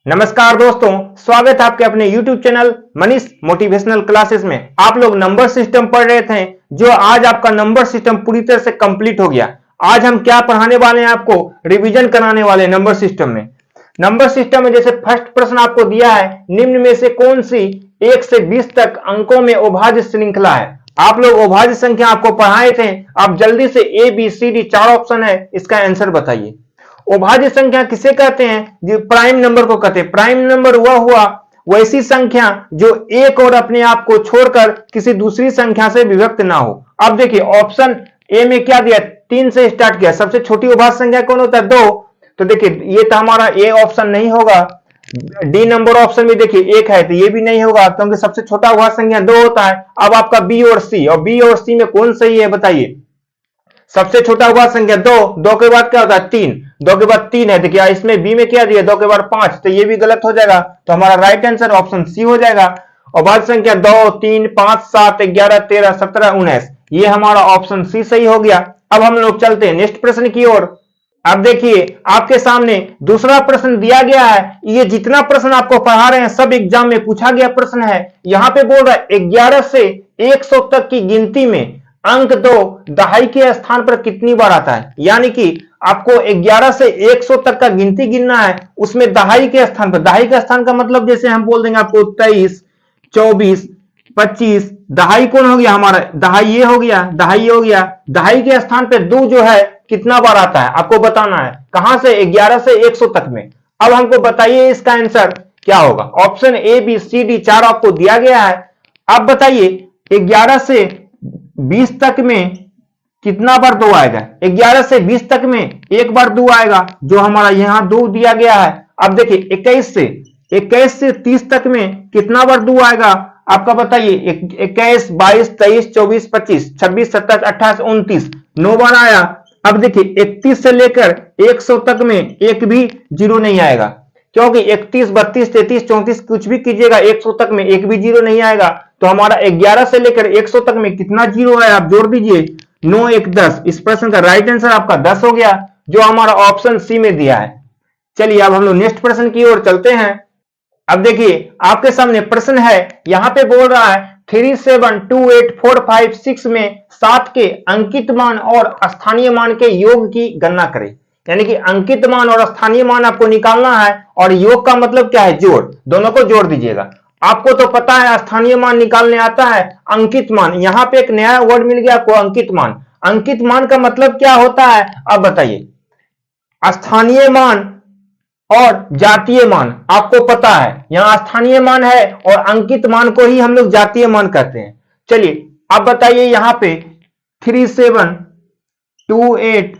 नमस्कार दोस्तों, स्वागत है आपके अपने YouTube channel Manish motivational classes में। आप लोग नंबर सिस्टम पढ़ रहे थे, जो आज आपका नंबर सिस्टम पूरी तरह से कंप्लीट हो गया। आज हम क्या पढ़ाने वाले हैं, आपको रिवीजन कराने वाले नंबर सिस्टम में। नंबर सिस्टम में जैसे फर्स्ट प्रश्न आपको दिया है, निम्न में से कौन सी 1 से 20 तक अंकों में अभाज्य श्रृंखला है। आप लोग अभाज्य संख्या आपको पढ़ाए थे, आप जल्दी से A B C D 4 option है, इसका आंसर बताइए। अभाज्य संख्या किसे कहते हैं? जो प्राइम नंबर को कहते हैं। प्राइम नंबर वह हुआ वैसी संख्या जो एक और अपने आप को छोड़कर किसी दूसरी संख्या से विभक्त ना हो। अब देखिए ऑप्शन ए में क्या दिया, 3 से स्टार्ट किया। सबसे छोटी अभाज्य संख्या कौन होता है? 2। तो देखिए ये तो हमारा ए ऑप्शन नहीं होगा। डी नंबर ऑप्शन में देखिए 1 है, तो ये भी नहीं होगा क्योंकि सबसे छोटा अभाज्य संख्या 2 होता है। अब आपका बी और सी, और बी और सी में कौन सही है बताइए। सबसे छोटा अभाज्य संख्या 2 के बाद क्या होता है? 3, 2 के बाद 3 है। देखिए इसमें बी में क्या दिया, 2 के बाद 5, तो ये भी गलत हो जाएगा। तो हमारा राइट आंसर ऑप्शन सी हो जाएगा। अभाज्य संख्या 2, 3, 5, 7, 11, 13, 17, 19, ये हमारा ऑप्शन सी सही हो गया। अब हम लोग चलते हैं नेक्स्ट प्रश्न की ओर। अब देखिए आपके सामने दूसरा प्रश्न दिया गया है। ये जितना प्रश्न आपको पढ़ा रहे हैं सब एग्जाम में पूछा गया प्रश्न है। यहाँ पे बोल रहा है 11 से 100 तक की गिनती में अंक 2 दहाई के स्थान पर कितनी बार आता है। यानी कि आपको 11 से 100 तक का गिनती गिनना है, उसमें दहाई के स्थान पर। दहाई का स्थान का मतलब जैसे हम बोल देंगे आपको 23, 24, 25, दहाई कौन हो गया हमारा? दहाई ये हो गया, दहाई ये हो गया। दहाई के स्थान पर 2 जो है कितना बार आता है आपको बताना है। कहां से? 11 से 100 तक में। अब हमको बताइए इसका आंसर क्या होगा। Option A B C D 4 आपको दिया गया है। अब बताइए 11 से 20 तक में कितना बार 2 आएगा? 11 से 20 तक में एक बार 2 आएगा, जो हमारा यहां 2 दिया गया है। अब देखिए 21 से 30 तक में कितना बार 2 आएगा आपका बताइए। 21, 22, 23, 24, 25, 26, 27, 28, 29, 9 बार आया। अब देखिए 31 से लेकर 100 तक में एक भी जीरो नहीं आएगा, क्योंकि 31, 32, 33, 34 कुछ भी कीजिएगा 100 तक में एक भी जीरो नहीं आएगा। तो हमारा 11 से लेकर 100 तक में कितना जीरो है आप जोड़ दीजिए। 9, 1, 10। इस प्रश्न का राइट आंसर आपका 10 हो गया, जो हमारा ऑप्शन सी में दिया है। चलिए अब हम लोग नेक्स्ट प्रश्न की ओर चलते हैं। अब देखिए आपके सामने प्रश्न है, यहां पे बोल रहा है 3, 7, 2, 8, 4, 5, 6 में 7 के अंकित मान और स्थानीय मान के योग की गणना करें। यानी कि अंकित मान और स्थानीय मान आपको निकालना है, और योग का मतलब क्या है? जोड़। दोनों को जोड़ दीजिएगा। आपको तो पता है स्थानीय मान निकालने आता है। अंकित मान, यहां पे एक नया वर्ड मिल गया आपको, अंकित मान। अंकित मान का मतलब क्या होता है अब बताइए। स्थानीय मान और जातीय मान आपको पता है, यहां स्थानीय मान है और अंकित मान को ही हम लोग जातीय मान कहते हैं। चलिए अब बताइए यहां पे 3, 7, 2, 8,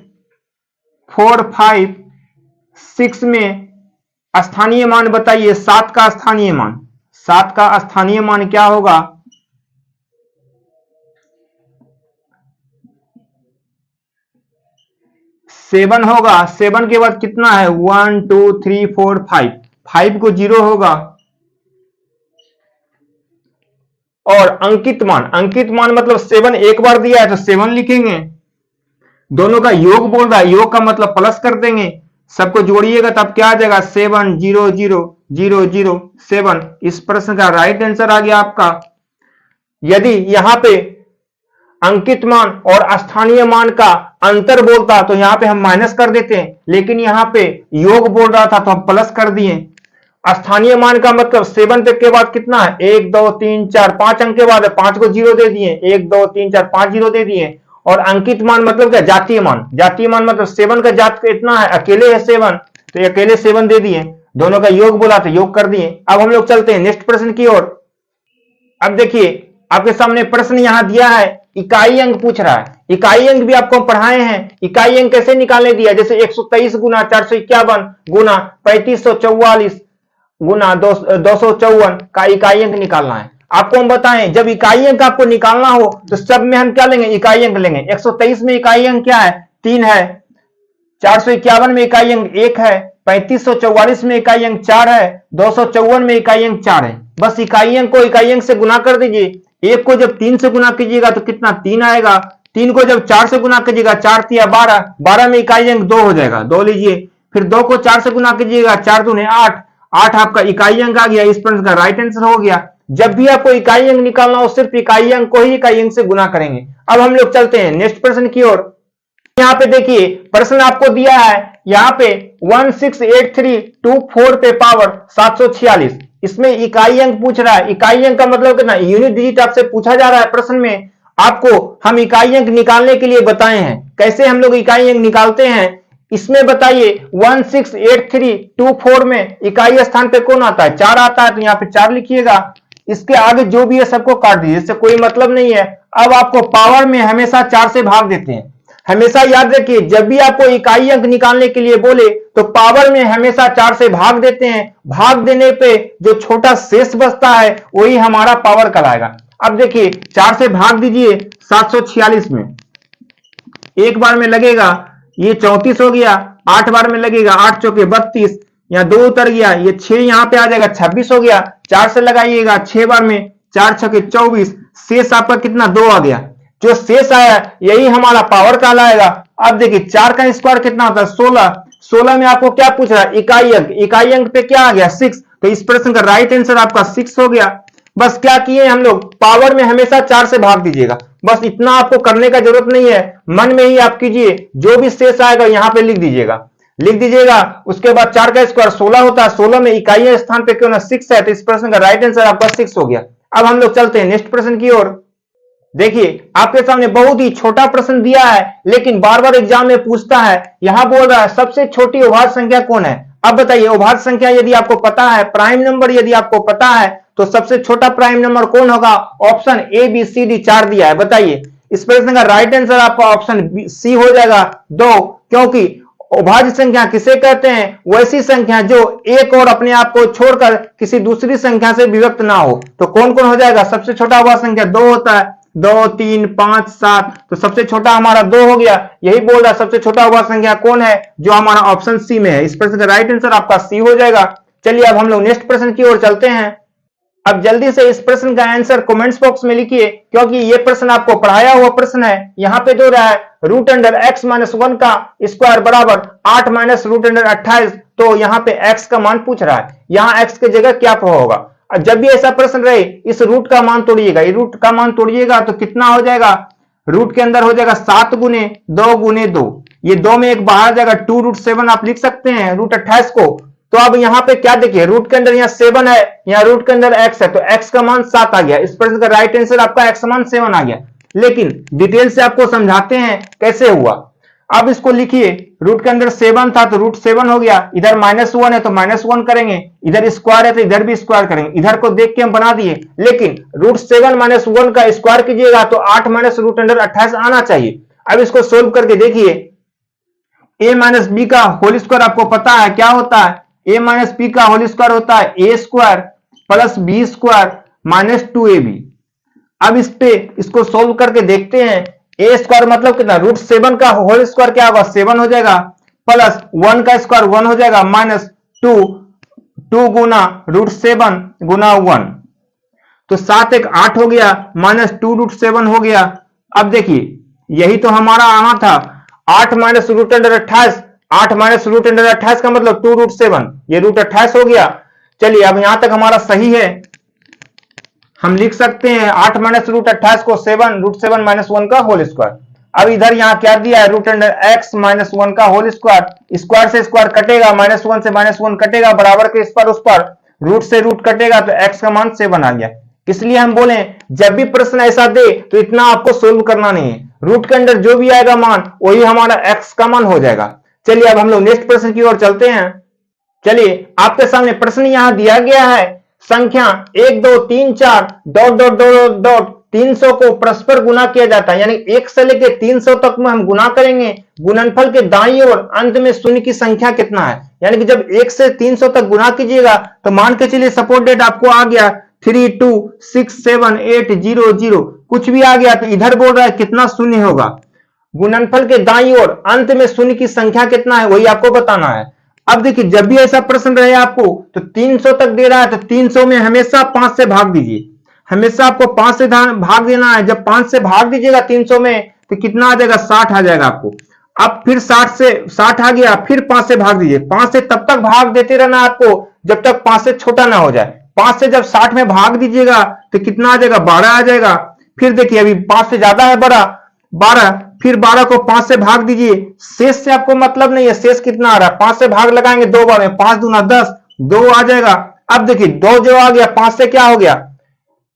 4, 5, 6 में स्थानीय मान बताइए। 7 का स्थानीय मान, 7 का स्थानीय मान क्या होगा? 7 होगा। 7 के बाद कितना है? 1, 2, 3, 4, 5। 5 को 0 होगा। और अंकित मान, अंकित मान मतलब 7 एक बार दिया है तो 7 लिखेंगे। दोनों का योग बोल रहा है, योग का मतलब प्लस कर देंगे। सबको जोड़िएगा तब क्या आ जाएगा? 7, 0, 0, 0, 0, 7। इस प्रश्न का राइट आंसर आ गया आपका। यदि यहां पे अंकित मान और स्थानीय मान का अंतर बोलता तो यहां पे हम माइनस कर देते हैं, लेकिन यहां पे योग बोल रहा था तो हम प्लस कर दिए। स्थानीय मान का मतलब 7 तक के बाद कितना है? 1, 2, 3, 4, 5 अंक के बाद है, 5 को 0 दे दिए। 1, 2, 3, 4, 5 0 दे दिए। और अंकित मान मतलब क्या? जातीय मान। जातीय मान मतलब 7 का जात कितना है? अकेले है 7, तो ये अकेले 7 दे दिए। दोनों का योग बोला तो योग कर दिए। अब हम लोग चलते हैं नेक्स्ट प्रश्न की ओर। अब देखिए आपके सामने प्रश्न यहां दिया है, इकाई अंक पूछ रहा है। इकाई अंक भी आपको पढ़ाए हैं। इकाई अंक कैसे निकालने दिया? जैसे 123 गुना 451 गुना 3544 गुना 254 का इकाई अंक निकालना है। आपको हम बताएं, जब इकाई अंक आपको निकालना हो तो सब में हम क्या लेंगे? इकाई अंक लेंगे। 123 में इकाई अंक क्या है? 3 है। 451 में इकाई अंक 1 है। 3544 में इकाई अंक 4 है। 254 में इकाई अंक 4 है। बस इकाई अंक को इकाई अंक से गुना कर दीजिए। 1 को जब 3 से गुना कीजिएगा तो कितना? 3 आएगा। 3 को जब 4 से गुना कीजिएगा, 4 3 12, 12 में इकाई अंक 2 हो जाएगा, 2 लीजिए। फिर 2 को 4 से गुना कीजिएगा, 4 दूने 8, 8 आपका इकाई अंक आ गया। इस प्रश्न का राइट आंसर हो गया। जब भी आपको इकाई अंक निकालना हो सिर्फ इकाई अंक को ही इकाई अंक से गुना करेंगे। अब हम लोग चलते हैं नेक्स्ट प्रश्न की ओर। यहाँ पे देखिए प्रश्न आपको दिया है, यहाँ पे 168324 पे पावर 746, इसमें इकाई अंक पूछ रहा है। इकाई अंक का मतलब कितना, यूनिट डिजिट आपसे पूछा जा रहा है प्रश्न में। आपको हम इकाई अंक निकालने के लिए बताए हैं। कैसे हम लोग इकाई अंक निकालते हैं इसमें बताइए। 168324 में इकाई स्थान पे कौन आता है, 4 आता है, तो यहाँ पे 4 लिखिएगा। इसके आगे जो भी है सबको काट दीजिए, इससे कोई मतलब नहीं है। अब आपको पावर में हमेशा 4 से भाग देते हैं। हमेशा याद रखिए जब भी आपको इकाई अंक निकालने के लिए बोले तो पावर में हमेशा 4 से भाग देते हैं। भाग देने पे जो छोटा शेष बचता है वही हमारा पावर कहलाएगा। अब देखिए 4 से भाग दीजिए 746 में, एक बार में लगेगा ये 34 हो गया, 8 बार में लगेगा 8 चौके 32, यहाँ 2 उतर गया, ये 6 यहाँ पे आ जाएगा 26 हो गया। 4 से लगाइएगा 6 बार में 4 छके 24, शेष आपका कितना 2 आ गया। जो शेष आया यही हमारा पावर कहलाएगा। अब देखिए 4 का स्क्वायर कितना होता है 16। 16 में आपको क्या पूछ रहा है, इकाई अंक। इकाई अंक पे क्या आ गया 6, तो इस प्रश्न का राइट आंसर आपका 6 हो गया। बस क्या किए हम लोग, पावर में हमेशा 4 से भाग दीजिएगा। बस इतना आपको करने का जरूरत नहीं है, मन में ही आप कीजिए। जो भी शेष आएगा यहाँ पे लिख दीजिएगा। उसके बाद 4 का स्क्वायर 16 होता है। 16 में इकाई स्थान पे क्यों ना 6 है, तो इस प्रश्न का राइट आंसर आपका 6 हो गया। अब हम लोग चलते हैं नेक्स्ट प्रश्न की ओर। देखिए आपके सामने बहुत ही छोटा प्रश्न दिया है, लेकिन बार बार एग्जाम में पूछता है। यहां बोल रहा है सबसे छोटी अभाज्य संख्या कौन है। अब बताइए अभाज्य संख्या यदि आपको पता है, प्राइम नंबर यदि आपको पता है, तो सबसे छोटा प्राइम नंबर कौन होगा। Option A B C D 4 दिया है। बताइए इस प्रश्न का राइट आंसर आपका ऑप्शन सी हो जाएगा 2, क्योंकि अभाज्य संख्या किसे कहते हैं, वैसी संख्या जो एक और अपने आप को छोड़कर किसी दूसरी संख्या से विभक्त ना हो। तो कौन कौन हो जाएगा, सबसे छोटा अभाज्य संख्या 2 होता है, 2 3 5 7, तो सबसे छोटा हमारा 2 हो गया। यही बोल रहा है सबसे छोटा अभाज्य संख्या कौन है, जो हमारा ऑप्शन सी में है। इस प्रश्न का राइट आंसर आपका सी हो जाएगा। चलिए अब हम लोग नेक्स्ट प्रश्न की ओर चलते हैं। अब जल्दी से इस प्रश्न का आंसर कमेंट्स बॉक्स में लिखिए, क्योंकि ये प्रश्न आपको पढ़ाया हुआ प्रश्न है। यहाँ पे जो रहा है √x-1 का स्क्वायर बराबर 8 √28, तो यहाँ पे x का मान पूछ रहा है। यहाँ x की जगह क्या होगा। जब भी ऐसा प्रश्न रहे इस रूट का मान तोड़िएगा। ये रूट का मान तोड़िएगा तो कितना हो जाएगा, रूट के अंदर हो जाएगा 7 गुने 2 गुने 2, ये 2 में एक बाहर जाएगा 2√7 आप लिख सकते हैं √28 को। तो अब यहाँ पे क्या देखिए, रूट के अंदर यहाँ 7 है, यहाँ रूट के अंदर x है, तो x का मान 7 आ गया। इस प्रश्न का राइट आंसर आपका x का मान 7 आ गया। लेकिन डिटेल से आपको समझाते हैं कैसे हुआ। अब इसको लिखिए, रूट के अंदर 7 था तो √7 हो गया, इधर -1 है तो -1 करेंगे, इधर स्क्वायर है तो इधर भी स्क्वायर करेंगे। इधर को देख के हम बना दिए, लेकिन √7 -1 का स्क्वायर कीजिएगा तो 8 √28 आना चाहिए। अब इसको सोल्व करके देखिए, a - b का होल स्क्वायर आपको पता है क्या होता है, a - b का होल स्क्वायर होता है a square plus b square -2ab। अब इसको सोल्व करके देखते हैं। a स्क्वायर मतलब कितना, √7 का होल स्क्वायर क्या होगा 7 हो जाएगा, प्लस 1 का स्क्वायर 1 हो जाएगा, -2 गुना √7 गुना 1, तो 7 1 8 हो गया, -2√7 हो गया। अब देखिए यही तो हमारा आना था, 8 √28, 8 √28 का मतलब 2√7, ये √28 हो गया। चलिए अब यहां तक हमारा सही है, हम लिख सकते हैं 8 √28 को √7 - 1 का होल स्क्वायर। अब इधर यहाँ क्या दिया है, √x - 1 का होल स्क्वायर, स्क्वायर से स्क्वायर कटेगा, -1 से -1 कटेगा, बराबर के इस पर उस पर, रूट से रूट कटेगा, तो x का मान 7 आ गया। इसलिए हम बोले जब भी प्रश्न ऐसा दे तो इतना आपको सोल्व करना नहीं है, रूट के अंदर जो भी आएगा मान वही हमारा x का मान हो जाएगा। चलिए अब हम लोग नेक्स्ट प्रश्न की ओर चलते हैं। चलिए आपके सामने प्रश्न यहां दिया गया है, संख्या 1 2 3 4 ... 300 को परस्पर गुना किया जाता है, यानी 1 से लेके 300 तक में हम गुना करेंगे। गुणनफल के दाईं ओर अंत में शून्य की संख्या कितना है, यानी कि जब 1 से 300 तक गुना कीजिएगा तो मान के चलिए सपोर्ट डेट आपको आ गया 3 2 6 7 8 0 0, कुछ भी आ गया, तो इधर बोल रहा है कितना शून्य होगा। गुणनफल के दाईं ओर अंत में शून्य की संख्या कितना है वही आपको बताना है। अब देखिए जब भी ऐसा प्रश्न रहे आपको तो 300 तक दे रहा है, तो 300 में हमेशा 5 से भाग दीजिए, हमेशा आपको 5 से भाग देना है। जब 5 से भाग दीजिएगा 300 में तो कितना आ जाएगा, 60 आ जाएगा आपको। अब फिर 60 आ गया, फिर 5 से भाग दीजिए, 5 से तब तक भाग देते रहना आपको जब तक 5 से छोटा ना हो जाए। 5 से जब 60 में भाग दीजिएगा तो कितना आ जाएगा, 12 आ जाएगा। फिर देखिए अभी 5 से ज्यादा है बड़ा, 12, फिर 12 को 5 से भाग दीजिए, शेष से आपको मतलब नहीं है, शेष कितना आ रहा है, 5 से भाग लगाएंगे 2 बार में, 5 दूना 10, 2 आ जाएगा। अब देखिए 2 जो आ गया 5 से क्या हो गया,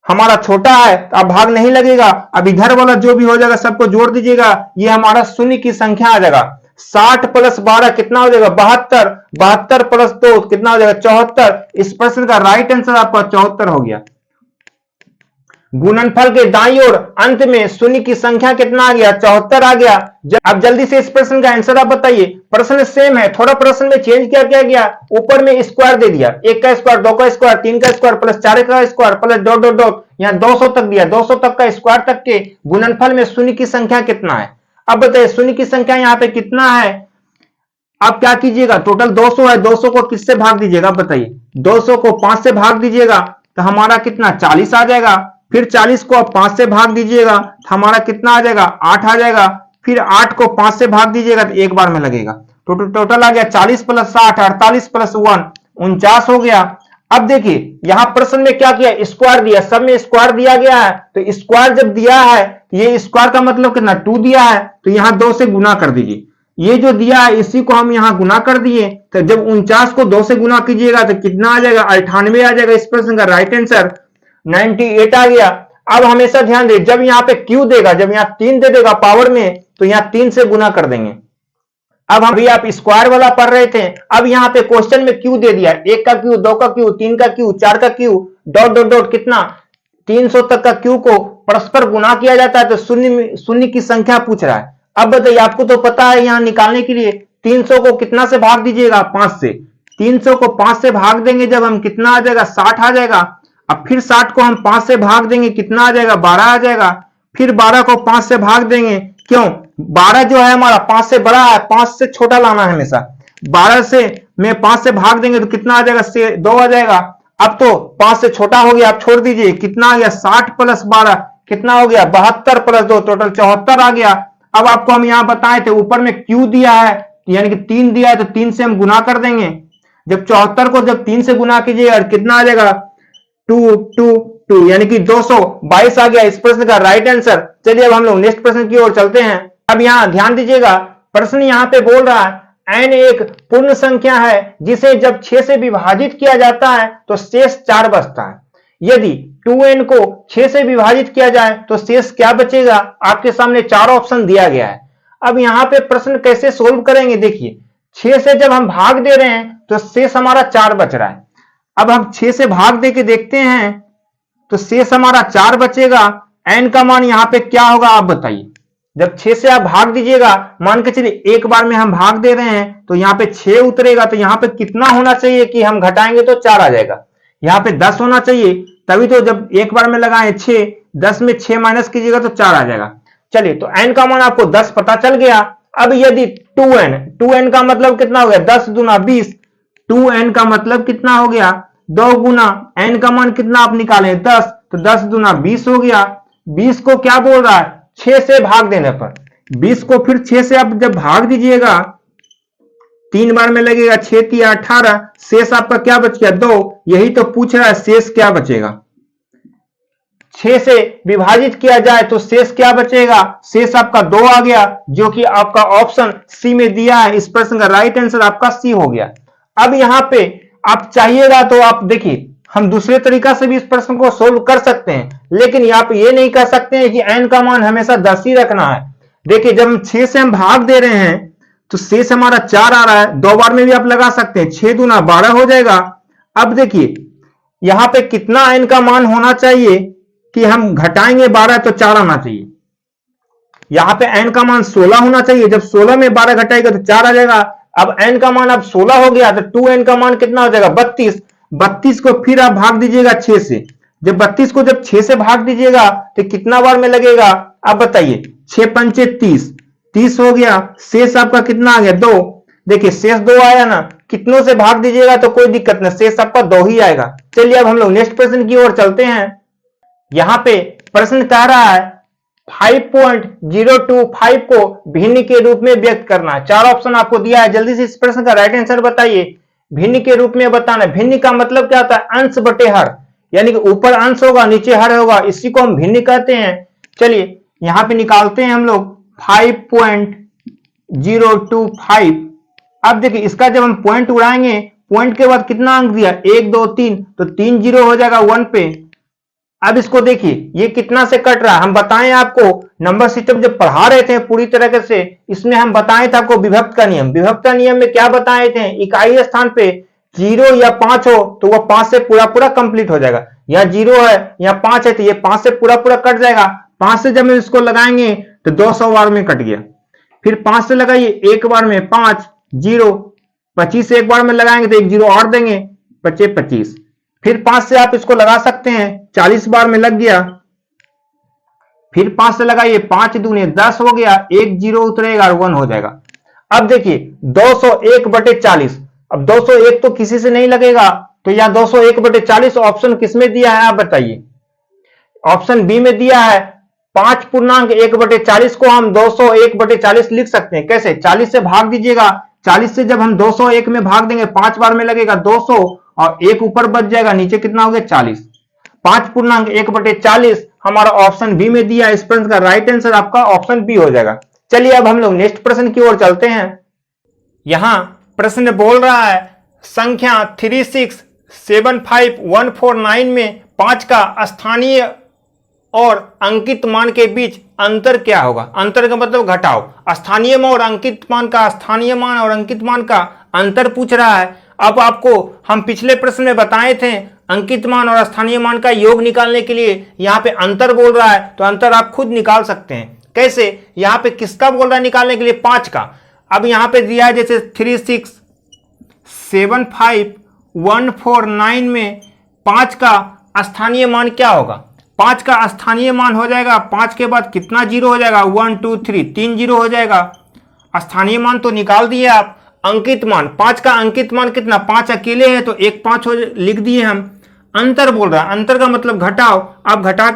हमारा छोटा है तो अब भाग नहीं लगेगा। अब इधर वाला जो भी हो जाएगा सबको जोड़ दीजिएगा, ये हमारा शून्य की संख्या आ जाएगा। 60 प्लस 12 कितना हो जाएगा, 72, 72 प्लस 2 कितना हो जाएगा, 74। इस प्रश्न का राइट आंसर आपका 74 हो गया। गुणनफल के दाईं ओर अंत में शून्य की संख्या कितना आ गया, 74 आ गया। अब जल्दी से इस प्रश्न का आंसर आप बताइए। प्रश्न सेम है, थोड़ा प्रश्न में चेंज क्या गया, ऊपर में स्क्वायर दे दिया, 1 का स्क्वायर, 2 का स्क्वायर, 3 का स्क्वायर प्लस 4 का square plus dot dot dot, यहाँ 200 तक दिया, 200 तक का स्क्वायर तक के गुणनफल में शून्य की संख्या कितना है। अब बताइए शून्य की संख्या यहाँ पे कितना है। आप क्या कीजिएगा, टोटल 200 है, 200 को किससे भाग दीजिएगा, बताइए। 200 को 5 से भाग दीजिएगा तो हमारा कितना 40 आ जाएगा। फिर 40 को आप 5 से भाग दीजिएगा तो हमारा कितना आ जाएगा, 8 आ जाएगा। फिर 8 को 5 से भाग दीजिएगा तो एक बार में लगेगा। टोटल आ गया 40 प्लस 60, 48 प्लस 1, 49 हो गया। अब देखिए यहां प्रश्न में क्या किया, स्क्वायर दिया, सब में स्क्वायर दिया गया है, तो स्क्वायर जब दिया है ये स्क्वायर का मतलब कितना 2 दिया है, तो यहां 2 से गुना कर दीजिए। ये जो दिया है इसी को हम यहां गुना कर दिए, तो जब 49 को 2 से गुना कीजिएगा तो कितना आ जाएगा, 98 आ जाएगा। इस प्रश्न का राइट आंसर 98 आ गया। अब हमेशा ध्यान दे, जब यहाँ पे क्यू देगा, जब यहाँ 3 दे देगा पावर में, तो यहाँ 3 से गुना कर देंगे। अब हम भी आप स्क्वायर वाला पढ़ रहे थे, अब यहाँ पे क्वेश्चन में क्यू दे दिया, 1 का क्यू, 2 का क्यू, 3 का क्यू, 4 का क्यू, डॉट डॉट डॉट, कितना 300 तक का क्यू को परस्पर गुना किया जाता है, तो शून्य की संख्या पूछ रहा है। अब बताइए, आपको तो पता है यहाँ निकालने के लिए 300 को कितना से भाग दीजिएगा, 5 से। 300 को 5 से भाग देंगे जब हम, कितना आ जाएगा, 60 आ जाएगा। अब फिर 60 को हम 5 से भाग देंगे, कितना आ जाएगा, 12 आ जाएगा। फिर 12 को 5 से भाग देंगे, क्यों, 12 जो है हमारा 5 से बड़ा है, 5 से छोटा लाना है हमेशा। 12 से में 5 से भाग देंगे तो कितना आ जाएगा, 2 आ जाएगा। अब तो 5 से छोटा हो गया, आप छोड़ दीजिए, कितना आ गया, 60 प्लस 12 कितना हो गया, 72 प्लस 2 टोटल 74 आ गया। अब आपको हम यहां बताए थे, ऊपर में क्यू दिया है यानी कि 3 दिया है, तो 3 से हम गुना कर देंगे। जब 74 को जब 3 से गुना कीजिएगा कितना आ जाएगा, 2 यानी कि 222 आ गया इस प्रश्न का राइट आंसर। चलिए अब हम लोग नेक्स्ट प्रश्न की ओर चलते हैं। अब यहां ध्यान दीजिएगा, प्रश्न यहां पे बोल रहा है n एक पूर्ण संख्या है जिसे जब 6 से विभाजित किया जाता है तो शेष 4 बचता है। यदि 2n को 6 से विभाजित किया जाए तो शेष क्या बचेगा। आपके सामने 4 ऑप्शन दिया गया है। अब यहां पे प्रश्न कैसे सोल्व करेंगे, देखिए 6 से जब हम भाग दे रहे हैं तो शेष हमारा 4 बच रहा है। अब हम 6 से भाग दे के देखते हैं तो शेष हमारा 4 बचेगा। n का मान यहाँ पे क्या होगा आप बताइए। जब 6 से आप भाग दीजिएगा, मान के चलिए एक बार में हम भाग दे रहे हैं तो यहाँ पे 6 उतरेगा, तो यहाँ पे कितना होना चाहिए कि हम घटाएंगे तो 4 आ जाएगा। यहाँ पे 10 होना चाहिए, तभी तो जब एक बार में लगाए 6, 10 में 6 माइनस कीजिएगा तो 4 आ जाएगा। चलिए तो n का मान आपको 10 पता चल गया। अब यदि 2n का मतलब कितना हो गया, 10 दूना 20, 2n का मतलब कितना हो गया, 2 गुना n का मान कितना आप निकाले 10, तो 10 दूना 20 हो गया। 20 को क्या बोल रहा है, 6 से भाग देने पर, 20 को फिर 6 से आप जब भाग दीजिएगा 3 बार में लगेगा, 6 3 18, शेष आपका क्या बच गया, 2। यही तो पूछ रहा है शेष क्या बचेगा। 6 से विभाजित किया जाए तो शेष क्या बचेगा, शेष आपका 2 आ गया, जो कि आपका ऑप्शन सी में दिया है। इस प्रश्न का राइट आंसर आपका सी हो गया। अब यहां पे आप चाहिएगा तो आप देखिए, हम दूसरे तरीका से भी इस प्रश्न को सोल्व कर सकते हैं, लेकिन आप ये नहीं कर सकते हैं कि n का मान हमेशा 10 ही रखना है। देखिए जब हम 6 से हम भाग दे रहे हैं तो शेष हमारा 4 आ रहा है, 2 बार में भी आप लगा सकते हैं, 6 दूना 12 हो जाएगा। अब देखिए यहां पे कितना n का मान होना चाहिए कि हम घटाएंगे 12 तो 4 आना चाहिए। यहां पे n का मान 16 होना चाहिए, जब 16 में 12 घटाएगा तो 4 आ जाएगा। अब n का मान अब 16 हो गया तो 2n का मान कितना हो जाएगा, 32। 32 को फिर आप भाग दीजिएगा 6 से, जब 32 को जब 6 से भाग दीजिएगा तो कितना बार में लगेगा आप बताइए, 6 पंचे 30, 30 हो गया। शेष आपका कितना आ गया, 2। देखिए शेष 2 आया ना, कितनों से भाग दीजिएगा तो कोई दिक्कत नहीं, शेष आपका 2 ही आएगा। चलिए अब हम लोग नेक्स्ट प्रश्न की ओर चलते हैं। यहां पे प्रश्न कह रहा है 5.025 को भिन्न के रूप में व्यक्त करना। 4 ऑप्शन आपको दिया है, जल्दी से इस प्रश्न का राइट आंसर बताइए। भिन्न के रूप में बताना। भिन्न का मतलब क्या होता है? अंश बटे हर, यानी कि ऊपर अंश होगा नीचे हर होगा, इसी को हम भिन्न कहते हैं। चलिए यहां पे निकालते हैं हम लोग 5.025। अब देखिए इसका जब हम पॉइंट उड़ाएंगे, पॉइंट के बाद कितना अंक दिया? 1 2 3, तो 3 जीरो हो जाएगा 1 पे। अब इसको देखिए ये कितना से कट रहा है। हम बताएं आपको नंबर सिस्टम जब पढ़ा रहे थे पूरी तरीके से, इसमें हम बताए थे आपको विभक्त का नियम। विभक्त का नियम में क्या बताए थे? इकाई स्थान पे 0 या 5 हो तो वह 5 से पूरा पूरा कंप्लीट हो जाएगा। यहाँ 0 है यहाँ 5 है तो ये 5 से पूरा पूरा कट जाएगा। 5 से जब हम इसको लगाएंगे तो 200 बार में कट गया। फिर 5 से लगाइए एक बार में 5 0, 25 से एक बार में लगाएंगे तो एक जीरो और देंगे, बचे 25। फिर 5 से आप इसको लगा सकते हैं, 40 बार में लग गया। फिर 5 से लगाइए, 5 दूने 10 हो गया, एक जीरो उतरेगा और 1 हो जाएगा। अब देखिए 201/40, अब 201 तो किसी से नहीं लगेगा, तो यहां 201/40 ऑप्शन किसमें दिया है आप बताइए? ऑप्शन बी में दिया है। 5.1/40 को हम 201/40 लिख सकते हैं। कैसे? 40 से भाग दीजिएगा, 40 से जब हम 201 में भाग देंगे 5 बार में लगेगा 200 और एक ऊपर बच जाएगा, नीचे कितना हो गया 40। 5.1/40 हमारा ऑप्शन बी में दिया। इस प्रश्न का राइट आंसर आपका ऑप्शन बी हो जाएगा। चलिए अब हम लोग नेक्स्ट प्रश्न की ओर चलते हैं। यहां प्रश्न बोल रहा है संख्या 3675149 में 5 का स्थानीय और अंकित मान के बीच अंतर क्या होगा? अंतर का मतलब घटाओ। स्थानीय मान और अंकित मान का, स्थानीय मान और अंकित मान का अंतर पूछ रहा है। अब आपको हम पिछले प्रश्न में बताए थे अंकित मान और स्थानीय मान का योग निकालने के लिए यहाँ पे अंतर बोल रहा है, तो अंतर आप खुद निकाल सकते हैं। कैसे? यहाँ पे किसका बोल रहा है निकालने के लिए? 5 का। अब यहाँ पे दिया है जैसे 3675149 में 5 का स्थानीय मान क्या होगा? 5 का स्थानीय मान हो जाएगा, 5 के बाद कितना जीरो हो जाएगा? 1 2 3, 3 जीरो हो जाएगा। स्थानीय मान तो निकाल दिए आप। अंकित मान, 5 का अंकित मान कितना? 5 अकेले है तो एक 5 लिख दिए हम। अंतर बोल रहा है, अंतर का मतलब घटाओ। आप घटा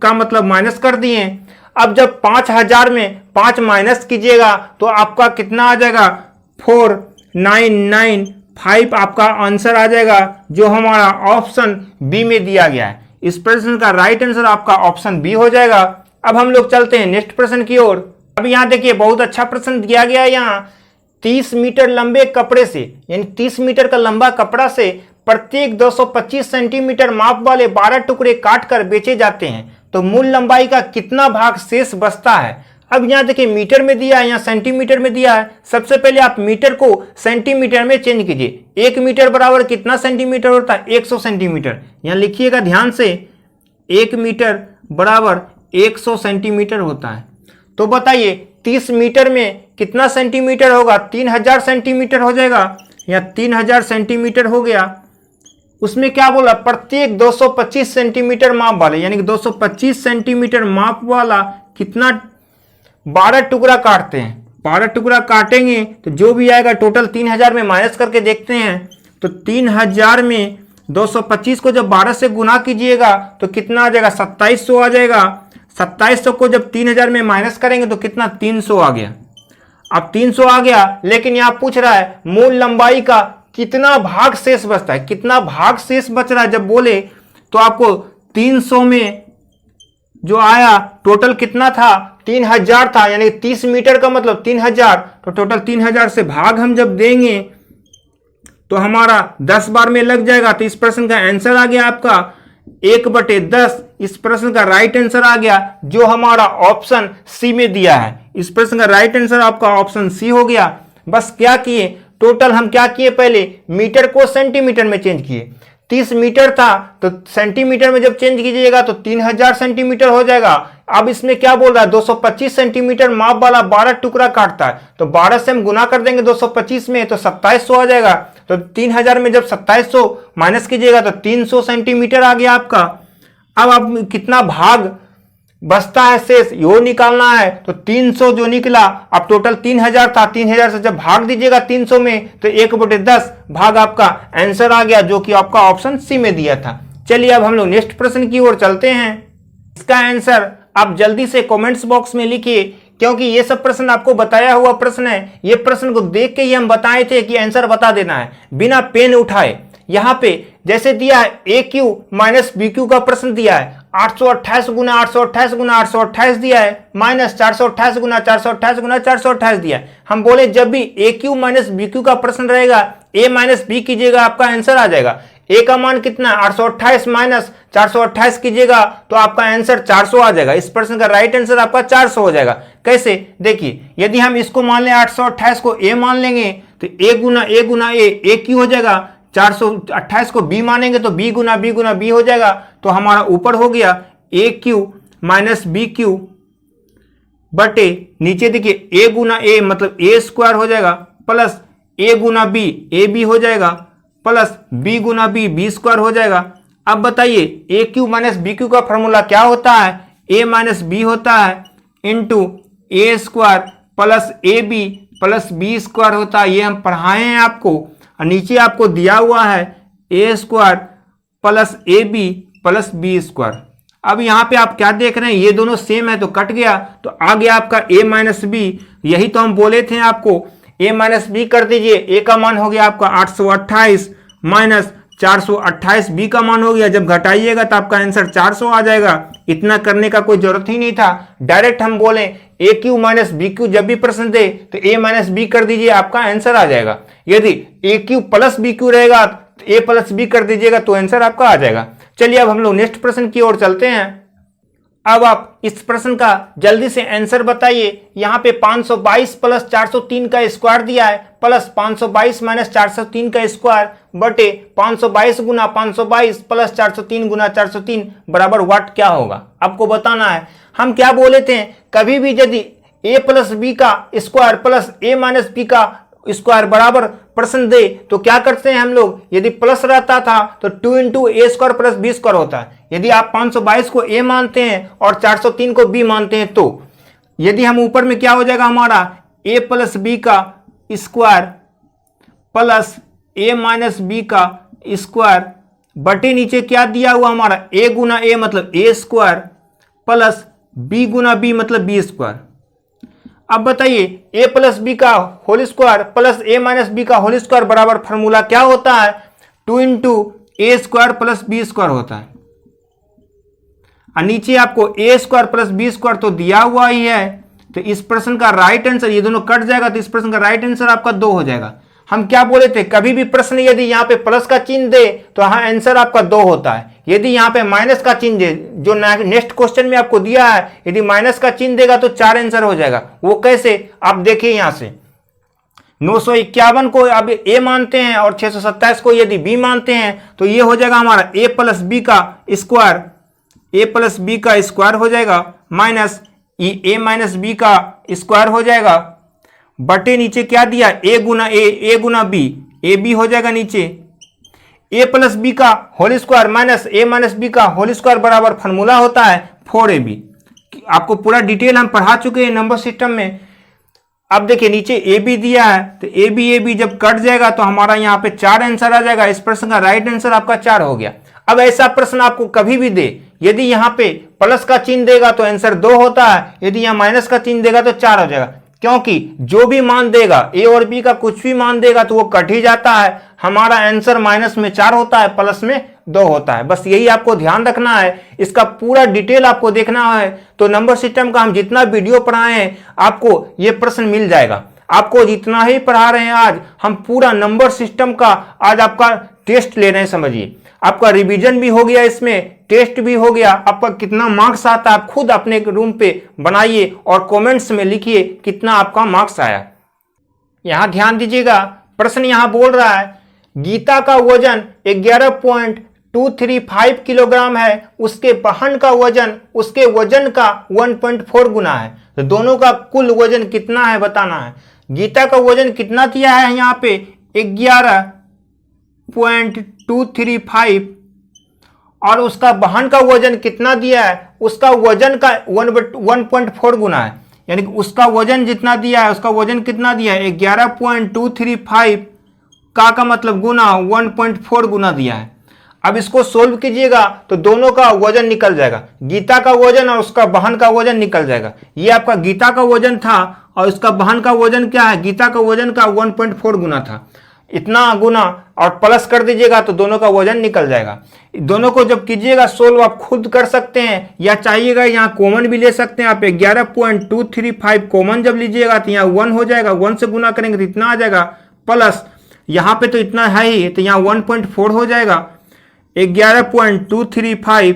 का मतलब माइनस कर दिए। अब जब 5000 में 5 माइनस कीजिएगा तो आपका कितना आ जाएगा? 4995 आपका आंसर आ जाएगा, जो हमारा ऑप्शन बी में दिया गया है। इस प्रश्न का राइट आंसर आपका ऑप्शन बी हो जाएगा। अब हम लोग चलते हैं नेक्स्ट प्रश्न की ओर। अब यहाँ देखिए बहुत अच्छा प्रश्न दिया गया है। यहाँ 30 मीटर लंबे कपड़े से, यानी 30 मीटर का लंबा कपड़ा से प्रत्येक 225 सेंटीमीटर माप वाले 12 टुकड़े काटकर बेचे जाते हैं, तो मूल लंबाई का कितना भाग शेष बचता है? अब यहाँ देखिए मीटर में दिया है, यहाँ सेंटीमीटर में दिया है। सबसे पहले आप मीटर को सेंटीमीटर में चेंज कीजिए। 1 मीटर बराबर कितना सेंटीमीटर होता है? 100 सेंटीमीटर। यहाँ लिखिएगा ध्यान से, 1 मीटर बराबर 100 सेंटीमीटर होता है। तो बताइए 30 मीटर में कितना सेंटीमीटर होगा? 3000 सेंटीमीटर हो जाएगा। यहाँ 3000 सेंटीमीटर हो गया। उसमें क्या बोला? प्रत्येक 225 सेंटीमीटर माप वाले, यानी कि 225 सेंटीमीटर माप वाला कितना 12 टुकड़ा काटते हैं। 12 टुकड़ा काटेंगे तो जो भी आएगा टोटल 3000 में माइनस करके देखते हैं, तो 3000 में 225 को जब 12 से गुना कीजिएगा तो कितना आ जाएगा? 2700 आ जाएगा। 2700 को जब 3000 में माइनस करेंगे तो कितना? 300 आ गया। अब 300 आ गया, लेकिन यहाँ पूछ रहा है मूल लंबाई का कितना भाग शेष बचता है। कितना भाग शेष बच रहा है जब बोले तो आपको 300 में जो आया टोटल कितना था? 3000 था, यानी 30 मीटर का मतलब 3000, तो टोटल 3000 से भाग हम जब देंगे तो हमारा 10 बार में लग जाएगा। तो इस प्रश्न का आंसर आ गया आपका 1/10। इस प्रश्न का राइट आंसर आ गया, जो हमारा ऑप्शन सी में दिया है। इस प्रश्न का राइट आंसर आपका ऑप्शन सी हो गया। बस क्या किए, टोटल हम क्या किए? पहले मीटर को सेंटीमीटर में चेंज किए। 30 मीटर था तो सेंटीमीटर में जब चेंज कीजिएगा तो 3000 सेंटीमीटर हो जाएगा। अब इसमें क्या बोल रहा है? 225 सेंटीमीटर माप वाला 12 टुकड़ा काटता है, तो 12 से हम गुना कर देंगे 225 में, तो 2700 आ जाएगा। तो 3000 में जब 2700 माइनस कीजिएगा तो 300 सेंटीमीटर आ गया आपका। अब आप कितना भाग बचता है शेष यो निकालना है, तो 300 जो निकला, अब टोटल 3000 था, 3000 से जब भाग दीजिएगा 300 में तो 1/10 भाग आपका आंसर आ गया, जो कि आपका ऑप्शन सी में दिया था। चलिए अब हम लोग नेक्स्ट प्रश्न की ओर चलते हैं। इसका आंसर आप जल्दी से कमेंट्स बॉक्स में लिखिए क्योंकि ये सब प्रश्न आपको बताया हुआ प्रश्न है। ये प्रश्न को देख के ही हम बताए थे कि आंसर बता देना है बिना पेन उठाए। यहां पे जैसे दिया है ए क्यू माइनस बी क्यू का प्रश्न दिया है, 828 गुना 828 गुना 828 दिया है, माइनस 428 गुना 428 गुना 428 दिया है। हम बोले जब भी ए क्यू माइनस बी क्यू का प्रश्न रहेगा ए माइनस बी कीजिएगा, आपका आंसर आ जाएगा। ए का मान कितना 828 माइनस 428 कीजिएगा तो आपका आंसर 400 आ जाएगा। इस प्रश्न का राइट आंसर आपका 400 हो जाएगा। कैसे, देखिए यदि हम इसको मान लें 828 को ए मान लेंगे तो ए गुना ए क्यू हो जाएगा, 428 को बी मानेंगे तो बी गुना बी हो जाएगा। तो हमारा ऊपर हो गया ए क्यू माइनस बी क्यू बटे नीचे देखिए ए गुना ए मतलब ए स्क्वायर हो जाएगा, प्लस ए गुना बी ए बी हो जाएगा, प्लस बी गुना बी स्क्वायर हो जाएगा। अब बताइए A cube minus B cube का फॉर्मूला क्या होता है, ए माइनस बी होता है into A square plus A B plus B square होता है। ये हम पढ़ाए हैं आपको, और नीचे आपको दिया हुआ है A square plus A B plus B square. अब यहाँ पे आप क्या देख रहे हैं, ये दोनों सेम है तो कट गया, तो आ गया आपका ए माइनस बी। यही तो हम बोले थे आपको, ए माइनस बी कर दीजिए। ए का मान हो गया आपका 828 माइनस 428, बी का मान हो गया, जब घटाइएगा तो आपका आंसर 400 आ जाएगा। इतना करने का कोई जरूरत ही नहीं था, डायरेक्ट हम बोले A cube minus B cube जब भी प्रश्न दे तो ए माइनस बी कर दीजिए, आपका आंसर आ जाएगा। यदि ए क्यू प्लस बी क्यू रहेगा तो ए प्लस बी कर दीजिएगा तो आंसर आपका आ जाएगा। चलिए अब हम लोग नेक्स्ट प्रश्न की ओर चलते हैं। अब आप इस प्रश्न का जल्दी से आंसर बताइए। यहाँ पे 522 प्लस 403 का स्क्वायर दिया है, प्लस 522 माइनस 403 का स्क्वायर बटे 522 गुना 522 प्लस 403 गुना 403 बराबर व्हाट क्या होगा, आपको बताना है। हम क्या बोले थे, कभी भी यदि ए प्लस बी का स्क्वायर प्लस ए माइनस बी का स्क्वायर बराबर प्रश्न दे तो क्या करते हैं हम लोग, यदि प्लस रहता था तो 2 into A square plus B square होता है। यदि आप 522 को ए मानते हैं और 403 को बी मानते हैं तो यदि हम ऊपर में क्या हो जाएगा हमारा ए प्लस बी का स्क्वायर प्लस ए माइनस बी का स्क्वायर बटे नीचे क्या दिया हुआ हमारा ए गुना ए मतलब ए स्क्वायर प्लस बी गुना बी मतलब बी स्क्वायर। अब बताइए ए प्लस बी का होल स्क्वायर प्लस ए माइनस बी का होल स्क्वायर बराबर फॉर्मूला क्या होता है, 2 into A square plus B square होता है। और नीचे आपको ए स्क्वायर प्लस बी स्क्वायर तो दिया हुआ ही है, तो इस प्रश्न का राइट आंसर, ये दोनों कट जाएगा तो इस प्रश्न का राइट आंसर आपका 2 हो जाएगा। हम क्या बोले थे, कभी भी प्रश्न यदि यहाँ पे प्लस का चिन्ह दे तो हाँ आंसर आपका 2 होता है। यदि यहाँ पे माइनस का चिन्ह दे, जो नेक्स्ट क्वेश्चन में आपको दिया है, यदि माइनस का चिन्ह देगा तो 4 आंसर हो जाएगा। वो कैसे, आप देखिए यहाँ से 951 को अब ए मानते हैं और 627 को यदि बी मानते हैं तो ये हो जाएगा हमारा ए प्लस बी का स्क्वायर, ए प्लस बी का स्क्वायर हो जाएगा माइनस ए माइनस बी का स्क्वायर हो जाएगा बटे नीचे क्या दिया ए गुना बी, ए बी हो जाएगा नीचे ए प्लस बी का होल स्क्वायर माइनस ए माइनस बी का होल स्क्वायर बराबर फॉर्मूला होता है 4ab। आपको पूरा डिटेल हम पढ़ा चुके हैं नंबर सिस्टम में। अब देखिए नीचे ए बी दिया है तो ए बी जब कट जाएगा तो हमारा यहाँ पे 4 आंसर आ जाएगा। इस प्रश्न का राइट आंसर आपका 4 हो गया। अब ऐसा प्रश्न आपको कभी भी दे, यदि यहाँ पे प्लस का चिन्ह देगा तो आंसर 2 होता है, यदि यहाँ माइनस का चिन्ह देगा तो 4 हो जाएगा। क्योंकि जो भी मान देगा ए और बी का कुछ भी मान देगा तो वो कट ही जाता है। हमारा आंसर माइनस में 4 होता है, प्लस में 2 होता है। बस यही आपको ध्यान रखना है। इसका पूरा डिटेल आपको देखना है तो नंबर सिस्टम का हम जितना वीडियो पढ़ाए हैं आपको ये प्रश्न मिल जाएगा। आपको जितना ही पढ़ा रहे हैं आज, हम पूरा नंबर सिस्टम का आज आपका टेस्ट ले रहे हैं। समझिए आपका रिवीजन भी हो गया, इसमें टेस्ट भी हो गया। आपका कितना मार्क्स आता है आप खुद अपने रूम पे बनाइए और कमेंट्स में लिखिए कितना आपका मार्क्स आया। यहां ध्यान दीजिएगा, प्रश्न यहां बोल रहा है गीता का वजन 11.235 किलोग्राम है, उसके बहन का वजन उसके वजन का 1.4 गुना है। तो दोनों का कुल वजन कितना है बताना है। गीता का वजन कितना दिया है यहाँ पे 11.235 और उसका बहन का वजन कितना दिया है, उसका वजन का 1.4 गुना है। यानी कि उसका वजन जितना दिया है उसका वजन कितना दिया है 11.235 का मतलब गुना 1.4 गुना दिया है। अब इसको सोल्व कीजिएगा तो दोनों का वजन निकल जाएगा, गीता का वजन और उसका बहन का वजन निकल जाएगा। ये आपका गीता का वजन था और उसका बहन का वजन क्या है, गीता का वजन का 1.4 गुना था, इतना गुना और प्लस कर दीजिएगा तो दोनों का वजन निकल जाएगा। दोनों को जब कीजिएगा सोल्व आप खुद कर सकते हैं या चाहिएगा यहाँ कॉमन भी ले सकते हैं। आप 11.235 कॉमन जब लीजिएगा तो यहाँ 1 हो जाएगा, 1 से गुना करेंगे तो इतना आ जाएगा, प्लस यहाँ पे तो इतना है ही तो यहाँ 1.4 हो जाएगा। 11.235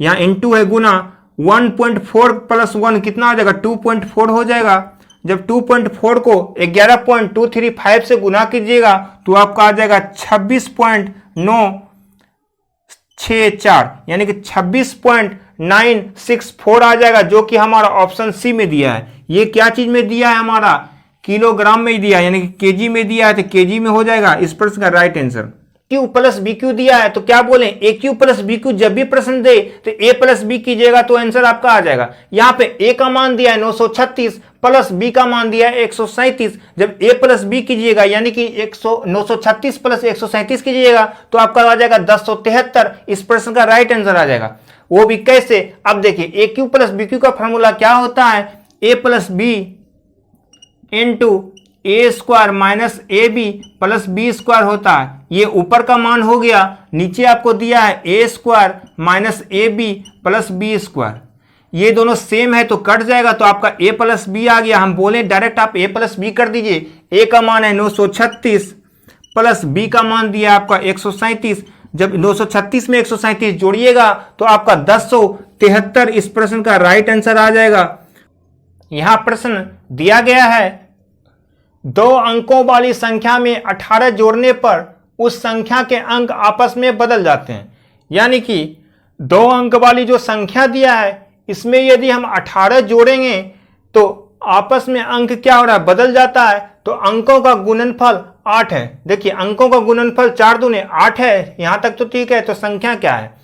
यहाँ इंटू है गुना 1.4 प्लस 1 कितना आ जाएगा, 2.4 हो जाएगा। जब 2.4 को 11.235 से गुना कीजिएगा तो आपका आ जाएगा 26.964 यानी कि 26.964 आ जाएगा, जो कि हमारा ऑप्शन सी में दिया है। ये क्या चीज में दिया है, हमारा किलोग्राम में दिया है यानी कि केजी में दिया है, तो केजी में हो जाएगा इस प्रश्न का right answer. Cube plus B cube दिया है तो क्या बोले, A cube plus B cube जब भी प्रश्न दे तो ए प्लस बी कीजिएगा तो आंसर आपका आ जाएगा। यहाँ पे ए का मान दिया है 936 प्लस बी का मान दिया है 137। जब ए प्लस बी कीजिएगा यानी कि 936 प्लस 137 कीजिएगा तो आपका आ जाएगा 1073। इस प्रश्न का राइट आंसर आ जाएगा। वो भी कैसे, अब देखिए A cube plus B cube का फॉर्मूला क्या होता है, A plus B into A square minus A B plus B square होता है। ये ऊपर का मान हो गया, नीचे आपको दिया है A square minus A B plus B square. ये दोनों सेम है तो कट जाएगा तो आपका ए प्लस बी आ गया। हम बोले डायरेक्ट आप ए प्लस बी कर दीजिए। ए का मान है 936 प्लस बी का मान दिया आपका 137। जब 936 में 137 जोड़िएगा तो आपका 1073 इस प्रश्न का राइट आंसर आ जाएगा। यहां प्रश्न दिया गया है, 2 अंकों वाली संख्या में 18 जोड़ने पर उस संख्या के अंक आपस में बदल जाते हैं। यानी कि 2 अंक वाली जो संख्या दिया है इसमें यदि हम 18 जोड़ेंगे तो आपस में अंक क्या हो रहा है, बदल जाता है। तो अंकों का गुणनफल 8 है। देखिए अंकों का गुणनफल 4 दूने 8 है, यहां तक तो ठीक है। तो संख्या क्या है,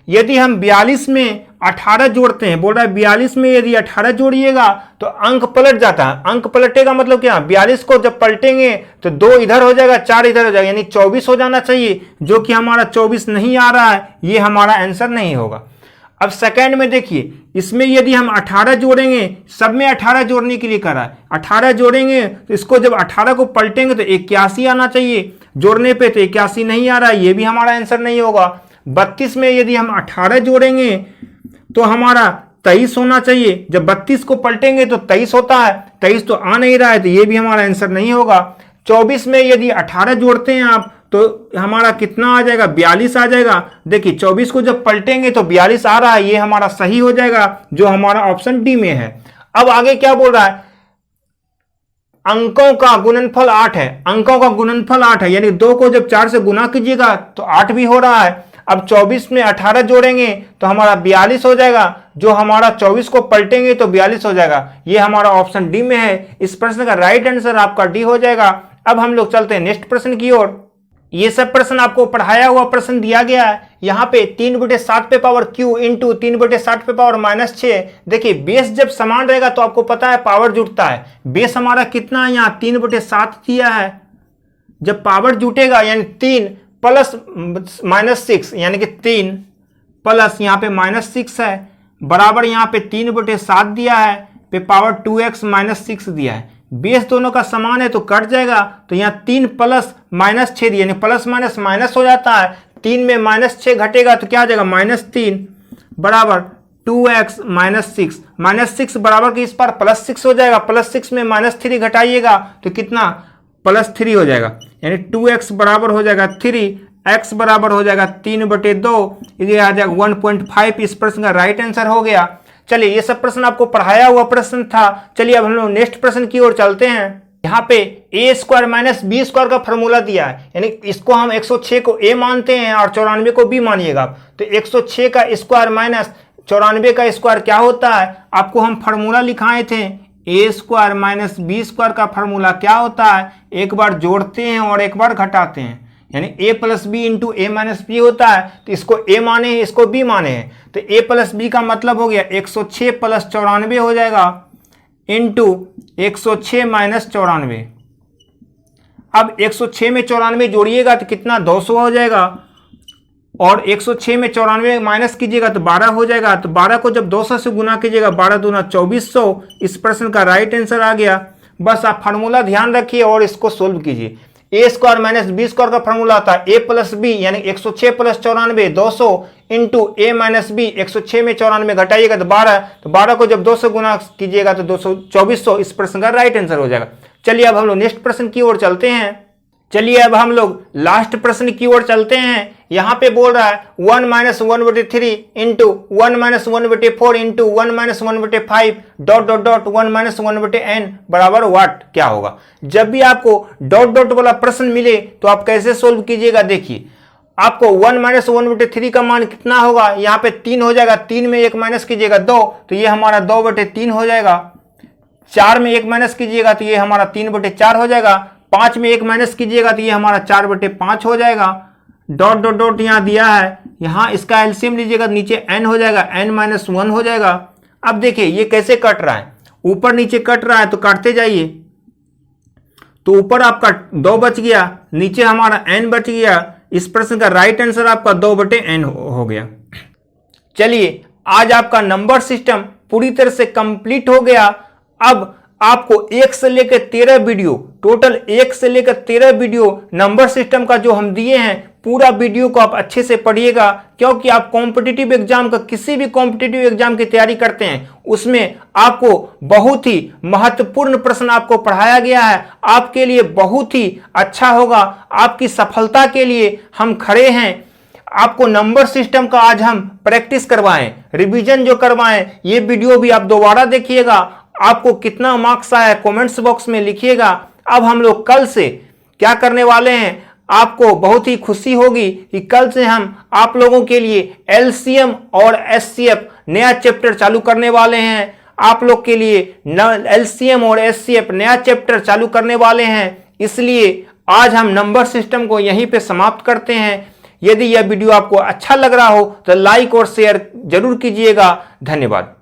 यदि हम 42 में 18 जोड़ते हैं, बोल रहा है 42 में यदि 18 जोड़िएगा तो अंक पलट जाता है। अंक पलटेगा मतलब क्या, 42 को जब पलटेंगे तो 2 इधर हो जाएगा 4 इधर हो जाएगा, यानी 24 हो जाना चाहिए, जो कि हमारा 24 नहीं आ रहा है, ये हमारा आंसर नहीं होगा। अब सेकंड में देखिए, इसमें यदि हम 18 जोड़ेंगे, सब में 18 जोड़ने के लिए करा है, 18 जोड़ेंगे तो इसको जब 18 को पलटेंगे तो 81 आना चाहिए, जोड़ने पे तो 81 नहीं आ रहा है, ये भी हमारा आंसर नहीं होगा। 32 में यदि हम 18 जोड़ेंगे तो हमारा 23 होना चाहिए, जब 32 को पलटेंगे तो 23 होता है, 23 तो आ नहीं रहा है, तो ये भी हमारा आंसर नहीं होगा। 24 में यदि 18 जोड़ते हैं आप तो हमारा कितना आ जाएगा, 42 आ जाएगा। देखिए 24 को जब पलटेंगे तो 42 आ रहा है, ये हमारा सही हो जाएगा, जो हमारा ऑप्शन डी में है। अब आगे क्या बोल रहा है, अंकों का गुणनफल 8 है। अंकों का गुणनफल 8 है यानी 2 को जब 4 से गुना कीजिएगा तो 8 भी हो रहा है। अब 24 में 18 जोड़ेंगे तो हमारा 42 हो जाएगा, जो हमारा 24 को पलटेंगे तो 42 हो जाएगा, ये हमारा ऑप्शन डी में है। इस प्रश्न का राइट आंसर आपका डी हो जाएगा। अब हम लोग चलते हैं नेक्स्ट प्रश्न की ओर। ये सब प्रश्न आपको पढ़ाया हुआ प्रश्न दिया गया है। यहाँ पे 3/7 पे पावर क्यू इंटू 3/7 पे पावर -6। देखिए बेस जब समान रहेगा तो आपको पता है पावर जुटता है। बेस हमारा कितना है, यहाँ 3/7 दिया है। जब पावर जुटेगा यानी 3 प्लस -6 यानी कि 3 प्लस यहाँ पे -6 है, बराबर यहाँ पे 3/7 दिया है, पे पावर 2x -6 दिया है। बेस दोनों का समान है तो कट जाएगा, तो यहाँ 3 प्लस -6 यानी प्लस माइनस माइनस हो जाता है। 3 में -6 घटेगा तो क्या आ जाएगा, -3 बराबर 2x -6। -6 बराबर के इस पर +6 हो जाएगा, +6 में -3 घटाइएगा तो कितना, +3 हो जाएगा, यानी 2x बराबर हो जाएगा 3, x बराबर हो जाएगा 3/2, ये आ जाएगा 1.5। इस प्रश्न का राइट आंसर हो गया। चलिए ये सब प्रश्न आपको पढ़ाया हुआ प्रश्न था। चलिए अब हम लोग नेक्स्ट प्रश्न की ओर चलते हैं। यहाँ पे a square minus B square का फॉर्मूला दिया है, यानी इसको हम 106 को a मानते हैं और 94 को b मानिएगा। तो 106 का स्क्वायर माइनस 94 का स्क्वायर क्या होता है, आपको हम फॉर्मूला लिखाए थे। a square minus B square का फॉर्मूला क्या होता है, एक बार जोड़ते हैं और एक बार घटाते हैं, यानी a plus B into A minus B होता है। तो इसको a माने हैं, इसको b माने हैं, तो a प्लस बी का मतलब हो गया 106 प्लस 94 हो जाएगा इंटू 106 माइनस 94। अब 106 में 94 जोड़िएगा तो कितना, 200 हो जाएगा। और 106 में 94 माइनस कीजिएगा तो 12 हो जाएगा। तो 12 को जब 200 से गुना कीजिएगा, 12 दूना 2400, इस प्रश्न का राइट आंसर आ गया। बस आप फार्मूला ध्यान रखिए और इसको सोल्व कीजिए। ए स्क्वायर माइनस बी स्क्वायर का फार्मूला आता है ए प्लस बी, यानी 106 plus 94 200 into A minus B. 106 में 94 घटाइएगा तो 12, तो 12 को जब 200 गुना कीजिएगा तो 2400, इस प्रश्न का राइट आंसर हो जाएगा। चलिए अब हम लोग नेक्स्ट प्रश्न की ओर चलते हैं। चलिए अब हम लोग लास्ट प्रश्न की ओर चलते हैं। यहां पे बोल रहा है 1 minus 1/3 into 1 minus 1/4 into 1 minus 1/5 dot dot dot 1 minus 1/n बराबर व्हाट, क्या होगा। जब भी आपको डॉट डॉट वाला प्रश्न मिले तो आप कैसे सोल्व कीजिएगा, देखिए आपको 1 माइनस 1/3 का मान कितना होगा, यहाँ पे 3 हो जाएगा। 3 में 1 माइनस कीजिएगा 2, तो ये हमारा 2/3 हो जाएगा। 4 में 1 माइनस कीजिएगा तो ये हमारा 3/4 हो जाएगा। 5 में 1 माइनस कीजिएगा तो ये हमारा 4/5 हो जाएगा। डॉट डॉट डॉट यहाँ दिया है, यहाँ इसका एलसीएम लीजिएगा नीचे n हो जाएगा, n-1 हो जाएगा। अब देखिए ये कैसे कट रहा है, ऊपर नीचे कट रहा है तो काटते जाइए। तो ऊपर आपका 2 बच गया, नीचे हमारा n बच गया। इस प्रश्न का राइट आंसर आपका 2/n हो गया। चलिए आज आपका नंबर सिस्टम पूरी तरह से कंप्लीट हो गया। अब आपको 1 से लेकर 13 वीडियो, टोटल 1 से लेकर 13 वीडियो नंबर सिस्टम का जो हम दिए हैं, पूरा वीडियो को आप अच्छे से पढ़िएगा, क्योंकि आप कॉम्पिटिटिव एग्जाम का, किसी भी कॉम्पिटिटिव एग्जाम की तैयारी करते हैं उसमें आपको बहुत ही महत्वपूर्ण प्रश्न आपको पढ़ाया गया है। आपके लिए बहुत ही अच्छा होगा, आपकी सफलता के लिए हम खड़े हैं। आपको नंबर सिस्टम का आज हम प्रैक्टिस करवाएं, रिवीजन जो करवाएं, ये वीडियो भी आप दोबारा देखिएगा। आपको कितना मार्क्स आया कमेंट्स बॉक्स में लिखिएगा। अब हम लोग कल से क्या करने वाले हैं, आपको बहुत ही खुशी होगी कि कल से हम आप लोगों के लिए एलसीएम और एचसीएफ नया चैप्टर चालू करने वाले हैं। आप लोग के लिए एलसीएम और एचसीएफ नया चैप्टर चालू करने वाले हैं। इसलिए आज हम नंबर सिस्टम को यहीं पे समाप्त करते हैं। यदि यह वीडियो आपको अच्छा लग रहा हो तो लाइक और शेयर जरूर कीजिएगा। धन्यवाद।